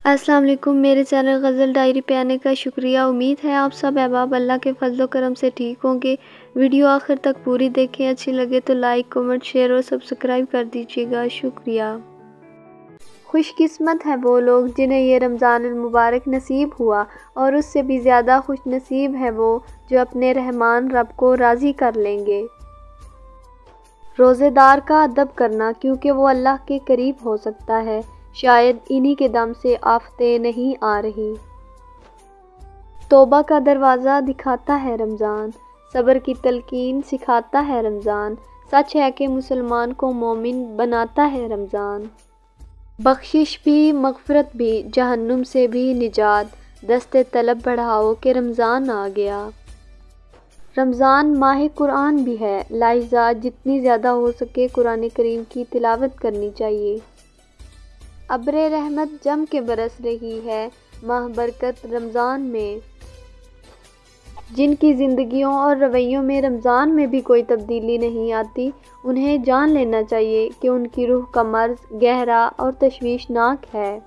السلام علیکم، میرے چینل غزل ڈائری پہ آنے کا شکریہ۔ امید ہے آپ سب احباب اللہ کے فضل و کرم سے ٹھیک ہوں گے۔ ویڈیو آخر تک پوری دیکھیں، اچھی لگے تو لائک، کمنٹ، شیئر اور سبسکرائب کر دیجیے گا، شکریہ۔ خوش قسمت ہیں وہ لوگ جنہیں یہ رمضان المبارک نصیب ہوا، اور اس سے بھی زیادہ خوش نصیب ہیں وہ جو اپنے رحمان رب کو راضی کر لیں گے۔ روزے دار کا ادب کرنا، کیونکہ وہ اللہ کے قریب ہو سکتا ہے، شاید انہی کے دم سے آفتیں نہیں آ رہی۔ توبہ کا دروازہ دکھاتا ہے رمضان، صبر کی تلقین سکھاتا ہے رمضان، سچ ہے کہ مسلمان کو مومن بناتا ہے رمضان۔ بخشش بھی، مغفرت بھی، جہنم سے بھی نجات، دست طلب بڑھاؤ کہ رمضان آ گیا۔ رمضان ماہ قرآن بھی ہے، لہٰذا جتنی زیادہ ہو سکے قرآن کریم کی تلاوت کرنی چاہیے۔ ابر رحمت جم کے برس رہی ہے ماہ برکت رمضان میں۔ جن کی زندگیوں اور رویوں میں رمضان میں بھی کوئی تبدیلی نہیں آتی، انہیں جان لینا چاہیے کہ ان کی روح کا مرض گہرا اور تشویشناک ہے۔